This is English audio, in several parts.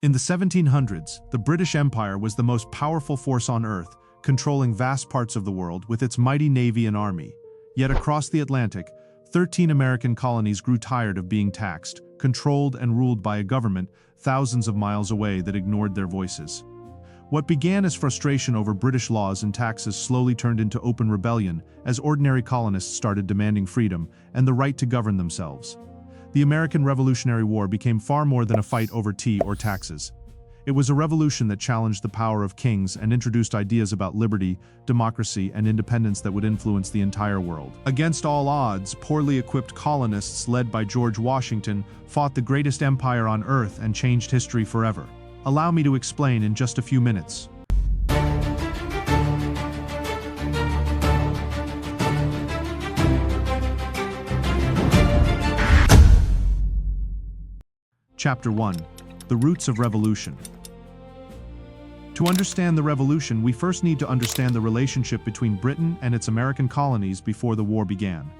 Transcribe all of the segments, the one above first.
In the 1700s, the British Empire was the most powerful force on Earth, controlling vast parts of the world with its mighty navy and army. Yet across the Atlantic, 13 American colonies grew tired of being taxed, controlled and ruled by a government thousands of miles away that ignored their voices. What began as frustration over British laws and taxes slowly turned into open rebellion as ordinary colonists started demanding freedom and the right to govern themselves. The American Revolutionary War became far more than a fight over tea or taxes. It was a revolution that challenged the power of kings and introduced ideas about liberty, democracy, and independence that would influence the entire world. Against all odds, poorly equipped colonists led by George Washington fought the greatest empire on Earth and changed history forever. Allow me to explain in just a few minutes. Chapter 1. The Roots of Revolution. To understand the revolution, we first need to understand the relationship between Britain and its American colonies before the war began.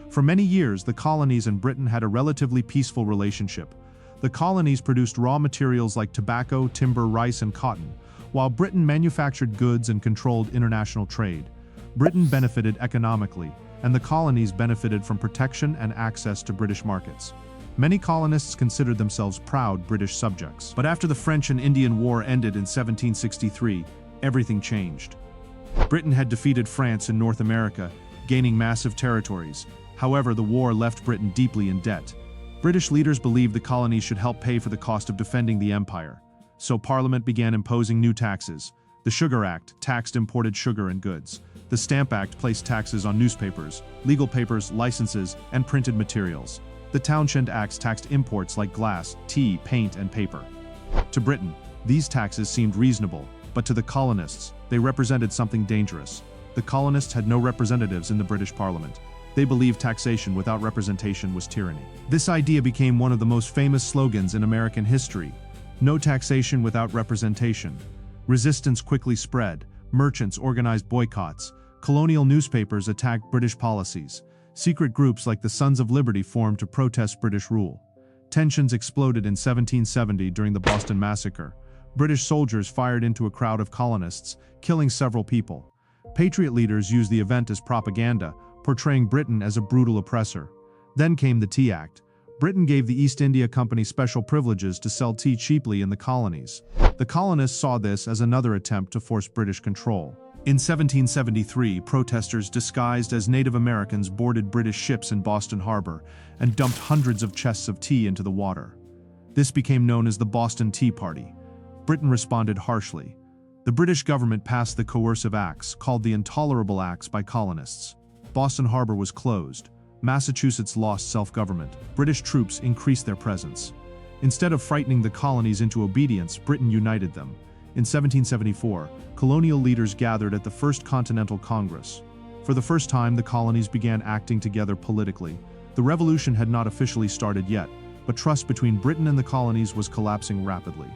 For many years, the colonies and Britain had a relatively peaceful relationship. The colonies produced raw materials like tobacco, timber, rice, and cotton, while Britain manufactured goods and controlled international trade. Britain benefited economically, and the colonies benefited from protection and access to British markets. Many colonists considered themselves proud British subjects. But after the French and Indian War ended in 1763, everything changed. Britain had defeated France in North America, gaining massive territories. However, the war left Britain deeply in debt. British leaders believed the colonies should help pay for the cost of defending the empire. So Parliament began imposing new taxes. The Sugar Act taxed imported sugar and goods. The Stamp Act placed taxes on newspapers, legal papers, licenses, and printed materials. The Townshend Acts taxed imports like glass, tea, paint, and paper. To Britain, these taxes seemed reasonable, but to the colonists, they represented something dangerous. The colonists had no representatives in the British Parliament. They believed taxation without representation was tyranny. This idea became one of the most famous slogans in American history. No taxation without representation. Resistance quickly spread. Merchants organized boycotts. Colonial newspapers attacked British policies. Secret groups like the Sons of Liberty formed to protest British rule. Tensions exploded in 1770 during the Boston Massacre. British soldiers fired into a crowd of colonists, killing several people. Patriot leaders used the event as propaganda, portraying Britain as a brutal oppressor. Then came the Tea Act. Britain gave the East India Company special privileges to sell tea cheaply in the colonies. The colonists saw this as another attempt to force British control. In 1773, protesters disguised as Native Americans boarded British ships in Boston Harbor and dumped hundreds of chests of tea into the water. This became known as the Boston Tea Party. Britain responded harshly. The British government passed the coercive acts, called the Intolerable Acts by colonists. Boston Harbor was closed. Massachusetts lost self-government. British troops increased their presence. Instead of frightening the colonies into obedience, Britain united them. In 1774, colonial leaders gathered at the First Continental Congress. For the first time, the colonies began acting together politically. The revolution had not officially started yet, but trust between Britain and the colonies was collapsing rapidly.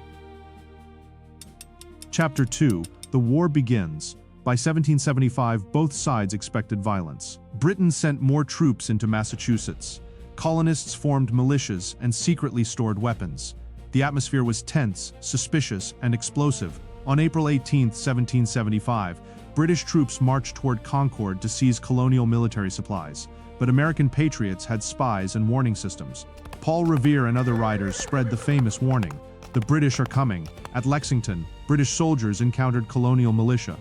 Chapter 2. The war begins. By 1775, both sides expected violence. Britain sent more troops into Massachusetts. Colonists formed militias and secretly stored weapons. The atmosphere was tense, suspicious, and explosive. On April 18, 1775, British troops marched toward Concord to seize colonial military supplies, but American patriots had spies and warning systems. Paul Revere and other writers spread the famous warning, "The British are coming." At Lexington, British soldiers encountered colonial militia.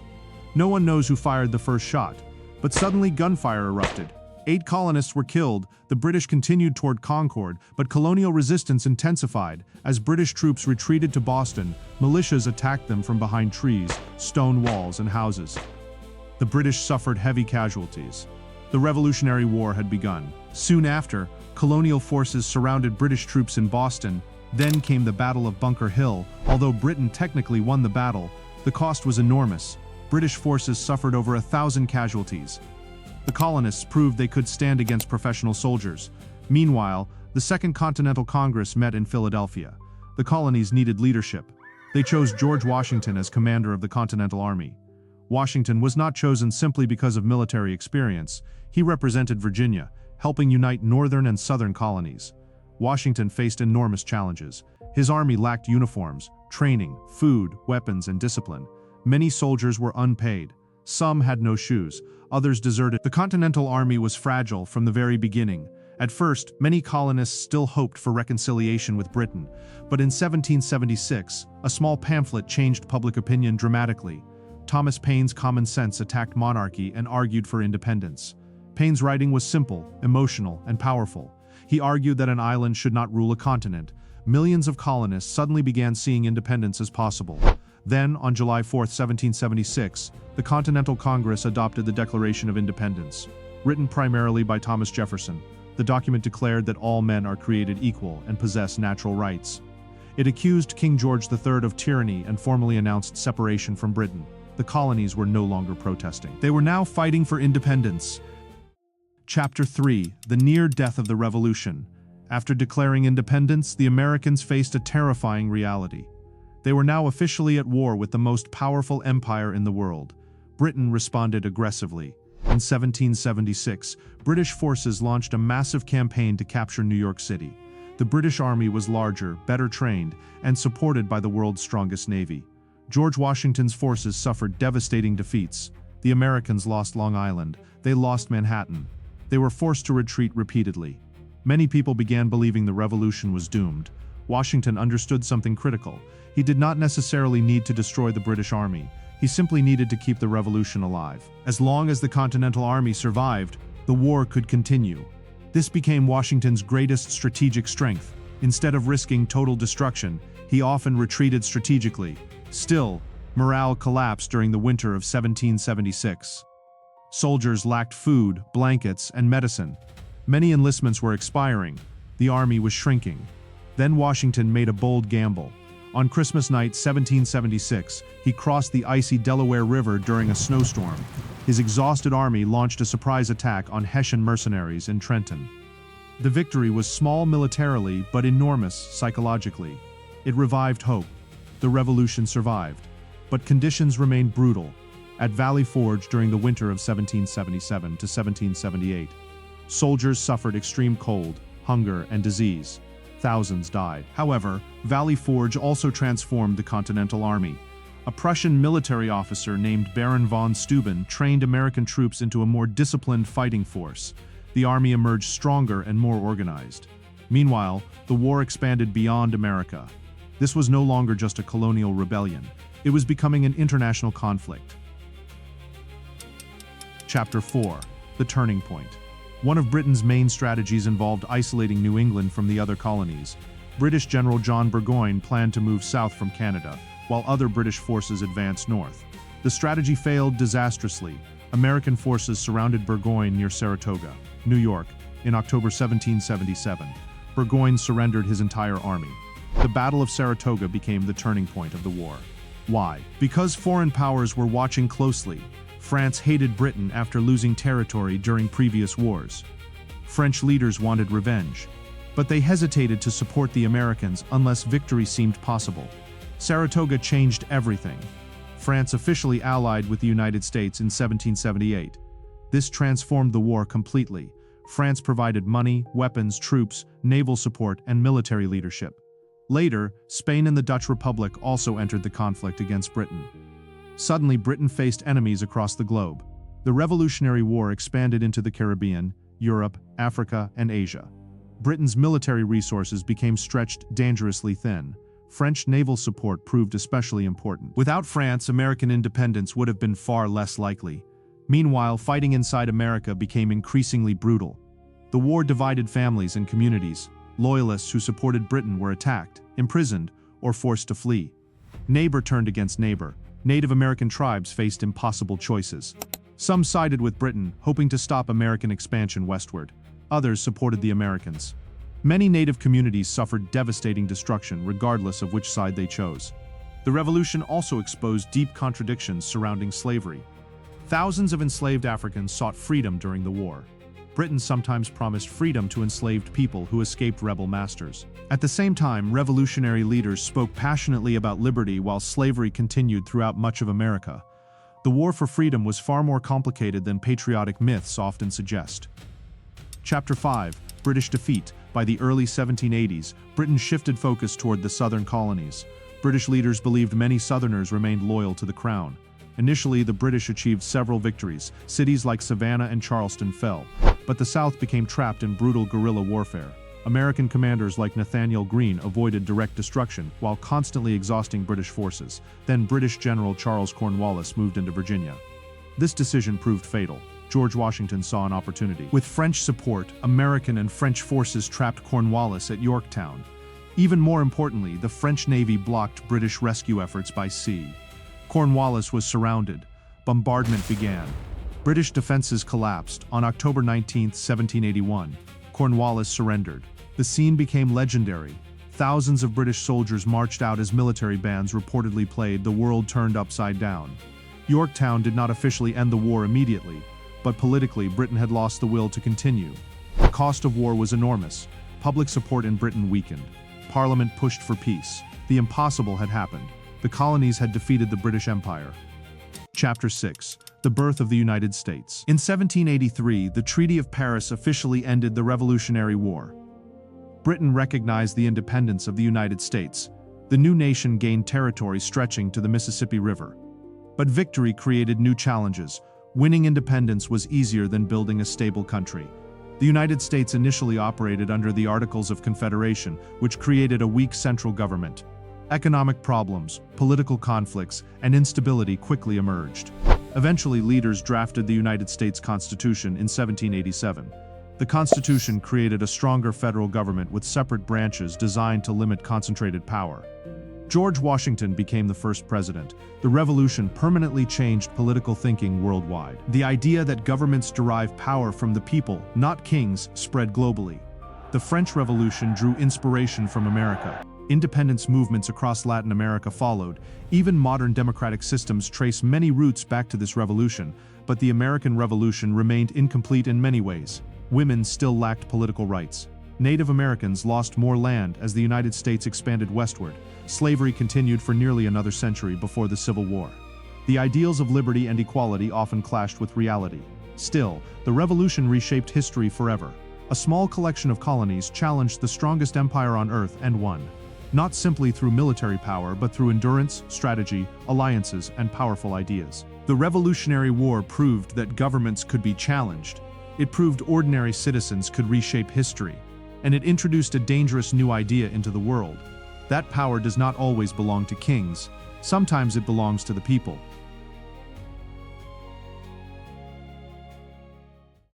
No one knows who fired the first shot, but suddenly gunfire erupted. 8 colonists were killed. The British continued toward Concord, but colonial resistance intensified. As British troops retreated to Boston, militias attacked them from behind trees, stone walls, and houses. The British suffered heavy casualties. The Revolutionary War had begun. Soon after, colonial forces surrounded British troops in Boston. Then came the Battle of Bunker Hill. Although Britain technically won the battle, the cost was enormous. British forces suffered over 1,000 casualties. The colonists proved they could stand against professional soldiers. Meanwhile, the Second Continental Congress met in Philadelphia. The colonies needed leadership. They chose George Washington as commander of the Continental Army. Washington was not chosen simply because of military experience. He represented Virginia, helping unite northern and southern colonies. Washington faced enormous challenges. His army lacked uniforms, training, food, weapons, and discipline. Many soldiers were unpaid. Some had no shoes. Others deserted. The Continental Army was fragile from the very beginning. At first, many colonists still hoped for reconciliation with Britain, but in 1776, a small pamphlet changed public opinion dramatically. Thomas Paine's Common Sense attacked monarchy and argued for independence. Paine's writing was simple, emotional, and powerful. He argued that an island should not rule a continent. Millions of colonists suddenly began seeing independence as possible. Then, on July 4, 1776, the Continental Congress adopted the Declaration of Independence. Written primarily by Thomas Jefferson, the document declared that all men are created equal and possess natural rights. It accused King George III of tyranny and formally announced separation from Britain. The colonies were no longer protesting. They were now fighting for independence. Chapter 3: The Near Death of the Revolution. After declaring independence, the Americans faced a terrifying reality. They were now officially at war with the most powerful empire in the world. Britain responded aggressively. In 1776, British forces launched a massive campaign to capture New York City. The British Army was larger, better trained, and supported by the world's strongest navy. George Washington's forces suffered devastating defeats. The Americans lost Long Island. They lost Manhattan. They were forced to retreat repeatedly. Many people began believing the revolution was doomed. Washington understood something critical. He did not necessarily need to destroy the British Army. He simply needed to keep the revolution alive. As long as the Continental Army survived, the war could continue. This became Washington's greatest strategic strength. Instead of risking total destruction, he often retreated strategically. Still, morale collapsed during the winter of 1776. Soldiers lacked food, blankets, and medicine. Many enlistments were expiring. The army was shrinking. Then Washington made a bold gamble. On Christmas night 1776, he crossed the icy Delaware River during a snowstorm. His exhausted army launched a surprise attack on Hessian mercenaries in Trenton. The victory was small militarily but enormous psychologically. It revived hope. The revolution survived. But conditions remained brutal. At Valley Forge during the winter of 1777 to 1778, soldiers suffered extreme cold, hunger, and disease. Thousands died. However, Valley Forge also transformed the Continental Army. A Prussian military officer named Baron von Steuben trained American troops into a more disciplined fighting force. The army emerged stronger and more organized. Meanwhile, the war expanded beyond America. This was no longer just a colonial rebellion. It was becoming an international conflict. Chapter 4: The Turning Point. One of Britain's main strategies involved isolating New England from the other colonies. British General John Burgoyne planned to move south from Canada, while other British forces advanced north. The strategy failed disastrously. American forces surrounded Burgoyne near Saratoga, New York, in October 1777. Burgoyne surrendered his entire army. The Battle of Saratoga became the turning point of the war. Why? Because foreign powers were watching closely. France hated Britain after losing territory during previous wars. French leaders wanted revenge, but they hesitated to support the Americans unless victory seemed possible. Saratoga changed everything. France officially allied with the United States in 1778. This transformed the war completely. France provided money, weapons, troops, naval support, and military leadership. Later, Spain and the Dutch Republic also entered the conflict against Britain. Suddenly, Britain faced enemies across the globe. The Revolutionary War expanded into the Caribbean, Europe, Africa, and Asia. Britain's military resources became stretched dangerously thin. French naval support proved especially important. Without France, American independence would have been far less likely. Meanwhile, fighting inside America became increasingly brutal. The war divided families and communities. Loyalists who supported Britain were attacked, imprisoned, or forced to flee. Neighbor turned against neighbor. Native American tribes faced impossible choices. Some sided with Britain, hoping to stop American expansion westward. Others supported the Americans. Many native communities suffered devastating destruction regardless of which side they chose. The revolution also exposed deep contradictions surrounding slavery. Thousands of enslaved Africans sought freedom during the war. Britain sometimes promised freedom to enslaved people who escaped rebel masters. At the same time, revolutionary leaders spoke passionately about liberty while slavery continued throughout much of America. The war for freedom was far more complicated than patriotic myths often suggest. Chapter 5: British Defeat. By the early 1780s, Britain shifted focus toward the southern colonies. British leaders believed many Southerners remained loyal to the crown. Initially, the British achieved several victories. Cities like Savannah and Charleston fell, but the South became trapped in brutal guerrilla warfare. American commanders like Nathaniel Greene avoided direct destruction while constantly exhausting British forces. Then British General Charles Cornwallis moved into Virginia. This decision proved fatal. George Washington saw an opportunity. With French support, American and French forces trapped Cornwallis at Yorktown. Even more importantly, the French Navy blocked British rescue efforts by sea. Cornwallis was surrounded. Bombardment began. British defenses collapsed. On October 19, 1781, Cornwallis surrendered. The scene became legendary. Thousands of British soldiers marched out as military bands reportedly played "The World Turned Upside Down." Yorktown did not officially end the war immediately, but politically Britain had lost the will to continue. The cost of war was enormous. Public support in Britain weakened. Parliament pushed for peace. The impossible had happened. The colonies had defeated the British Empire. Chapter 6. The Birth of the United States. In 1783, the Treaty of Paris officially ended the Revolutionary War. Britain recognized the independence of the United States. The new nation gained territory stretching to the Mississippi River. But victory created new challenges. Winning independence was easier than building a stable country. The United States initially operated under the Articles of Confederation, which created a weak central government. Economic problems, political conflicts, and instability quickly emerged. Eventually, leaders drafted the United States Constitution in 1787. The Constitution created a stronger federal government with separate branches designed to limit concentrated power. George Washington became the first president. The revolution permanently changed political thinking worldwide. The idea that governments derive power from the people, not kings, spread globally. The French Revolution drew inspiration from America. Independence movements across Latin America followed. Even modern democratic systems trace many roots back to this revolution, but the American Revolution remained incomplete in many ways. Women still lacked political rights. Native Americans lost more land as the United States expanded westward. Slavery continued for nearly another century before the Civil War. The ideals of liberty and equality often clashed with reality. Still, the revolution reshaped history forever. A small collection of colonies challenged the strongest empire on earth and won. Not simply through military power, but through endurance, strategy, alliances, and powerful ideas. The Revolutionary War proved that governments could be challenged. It proved ordinary citizens could reshape history. And it introduced a dangerous new idea into the world. That power does not always belong to kings. Sometimes it belongs to the people.